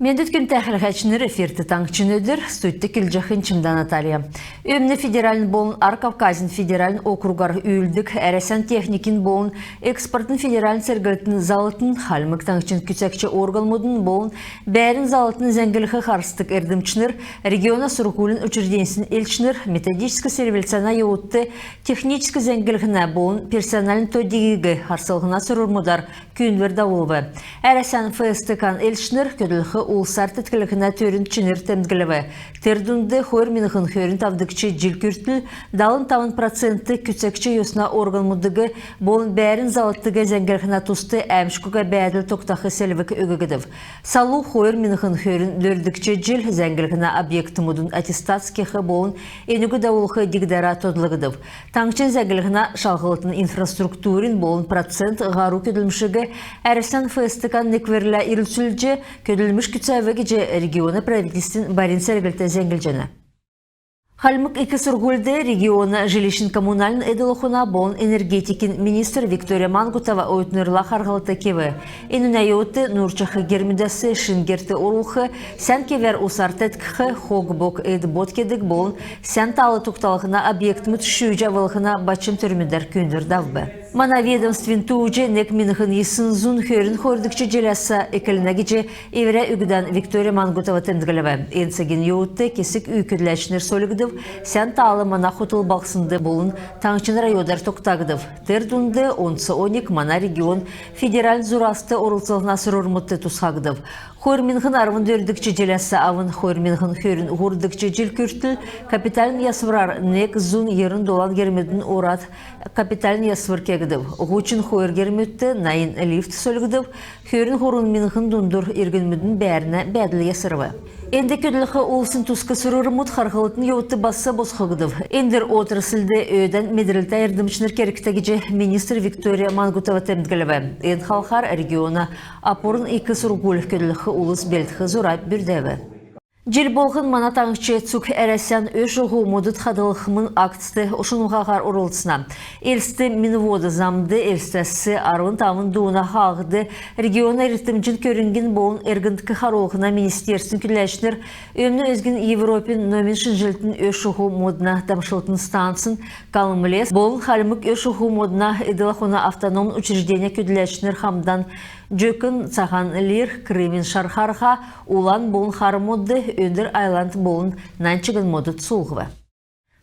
Медет күн тәхілғачыныр эфирті таңчынөдір, студты келжақын чымдан Наталья. Өмні федералін болын Ар-Кавказин федералін округар үйілдік, әрәсен техникин болын экспортын федералін сәргілтін залытын, халмық таңчын күтсәкчі оргалмудын болын бәрін залытын зәңгілігі қарыстық әрдімчінір, региона сұрғылын учрежденсін елчінір, методическі сервельцана еуытты, техническі зәңгілігіна болын персоналін төдегігі арсылғына сұрырмудар күйінверді олығы. Әрәсен ФСТК елчінір, көділігі улсар тәткілігіна төрін чыныр тәмдгілігі. Тердунды хойр минығын хөрін тавдықчы жил күртіл, далын 90% күтсәкчі йосына орган мұдығы болын бәрін залыттығы зәңгілігіна тұсты әмшкуға бәділ тоқтақы сәлівік өгігідів. Салу хойр минығын хөрін лөрдікчі жил зәңгілігіна объекті мұдын аттестатскеқі болын енугі дауылғы дигдара тодлығыдів. Таңчын зәңгілігіна шалғылытын инфраструктурин болын процент ғару көділмішігі әрістен ФСТК некверлі ирілсүлжі көділміш күтсәвігі регионы правительствен барин сәргілті зәңгілжені. Халмык iki сұрғылды региона жилищен коммунальный эдолохуна болын энергетикин министр Виктория Мангутова өйтінірла қарғылты кеві. Енуна еуті Нурчахы гермидасы шингерті орулхы, сән кевер усартеткхы хоғбок эді боткедік болын сән талы тұқталығына объект мүт шүйжавылығына бачым түрмендер көндір давбы. Мана ведомствен тууче нек миныхын есын зун хөрін хордыкчы желяса экілінәгіче евре үгідан Виктория Мангутова тәмдігілігі. Енсеген еуті кесік үйкідләшінер солігідів, сән талы мана хотыл бақсынды болын таңчын райодар тоқтағыдів. Тердунды 10-12 мана регион федераль зурасты орылсылығына сұрырмытты тұсқағыдів. Хойрминхын арвын дөрдікчі желясы авын хойрминхын хөрін ғурдыкчы жел күртіл, капиталін ясвырар нек зун ерін долан гермедін орат капиталін ясвыр кегідів. Ғучин хойр гермедті найын лифт сөлгідів, хөрін хорын минхын дундур ергенмедін бәріне бәділі ясырвы. Энді көділігі олсын тұсқы сұрырмыд қарғылытын еуітті басы босқығыдып. Эндер отырысылды өйден медірілті әрдімшінер керіктегіже министр Виктория Мангутова тәмдгілігі. Эн халқар региона апорын 2 сұрғылық көділігі улыс белтігі зұрайып бүрдәві. Жел болғын мана таңшчы цук әрәсен өшіғу модыт қадылықымын акцты ұшынуғағар ұрылысына. Элсті минводы замды элстәсі арвын тамын дуына қағыды региона ритмжін көрінген болын әргіндікі қаруғына министерсін күләшінер өмні өзгін Европин номиншін жылтын өшіғу модына дамшылтын стансын қалымылес болын халімік өшіғу модына эділақуна автономын учреждения күләшінер хамдан Жөкін саған лир Крымин шархарға улан болын хары модды өндір айланд болын нанчығын моды тұсулғывы.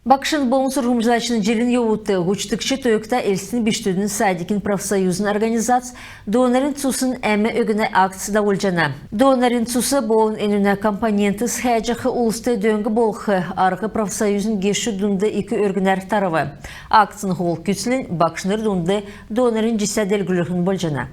Бақшын болын сұрғымжылачының желін еуіті ғучтықшы тойықта әлсін біштудің садикин профсоюзын организация донорин цусын әмі өгіне акцияда өлжана. Донорин цусы болын әніне компоненті схәджіқі ұлысты дөңгі болқы арғы профсоюзын гешу дүнді 2 өргінер тарывы. Акциян ғол күтсілін бақшыныр дүнді донорин жесәделгілігін болжана.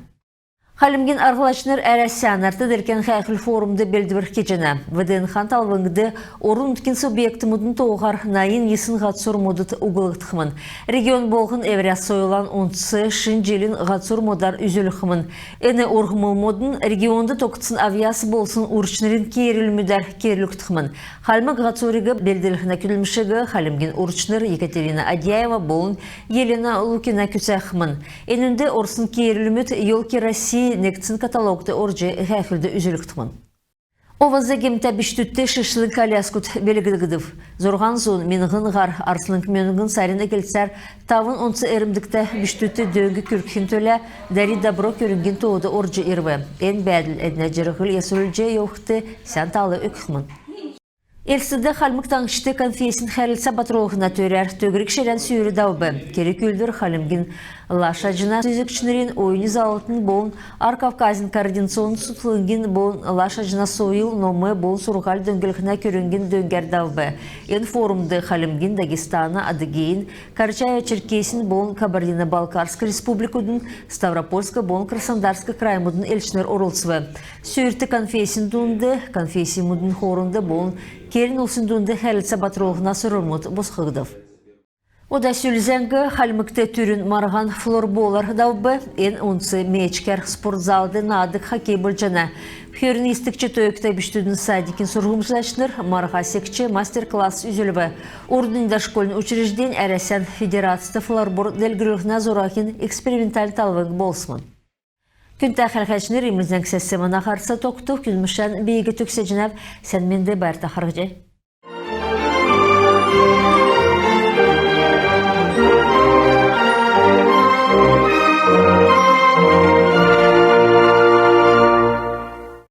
Халимген арғылашыныр әрәсянарты деркен қайқыл форумды белдібір кечені. ВДН-хан талвыңды орын үткен субъекті мұдын тоғар найын есін ғатсур мұдыт ұғылықтықымын. Регион болғын әвряс сойылан онсы шын желін ғатсур мұдар үзіліқымын. Әні орғымыл мұдын регионды тоқтысын авиасы болсын ұрышнырын керілмідар керіліктықымын. Халмық ғатсурығы белділіғіне күлімшігі Халимген ұрышныр Екатерина Адяева болын Елена Лукина күсәқымын. Әнінде орсын керілміт елки Россия некцин каталогды оржы ғәқілді үзіліктімін. Овазы кемті біштүтті шышлы коляскут белгілігідів. Зорған зон менғын ғар арсының менғын сарин әкелсәр тавын онсы әрімдікті біштүтті дөңгі күркін төлі дәрі дабро көрінген тоғыды оржы ерві. Ән бәділ әдіне жырғыл есілілже еуқті сән талы өкімін. Элсіді халмық таңшыты конфесін қәрілсі батыролығына төрер төгірік шерен сүйірі даубы. Керек үлдір халімген лашажына сүзікшінерін ойыны залытын болын Ар-Кавказин координационын сұтылынген болын лашажына сойыл номы болын сұрғал дөңгілігіне көрінген дөңгер даубы. Ен форумды халімген Дагестана, Адыгейн, Карачаево-Черкесин болын Кабардино-Балкарск республикудың Ставропольска болын Краснодарск краймудың елшінер орылсывы. Сүйірті конфесін дүнді, конфесий мұдың хорынды болын Керін ұлсындуынды хәлітсі батыролығына сұрылмыд бұсқығыдып. Ода сүлзәңгі халмыкты түрін марған флорболар даубы, ен онсы мечкер спортзалды надық хоккей бұлжана. Хөрін істікчі тойықта біштудің садикін сұрғымшылашыныр, марға секчі мастер-класс үзілібі. Ордында школын учрежден әрәсен федерацияты флорбор дәлгілігіна зорақын эксперименталь талвың болсымын. Күнті әқілғачны реміздің сәсіміна қарсы тоқты күнмішен бейгі түксе жінәп сәнменді бәрті қарғыжы.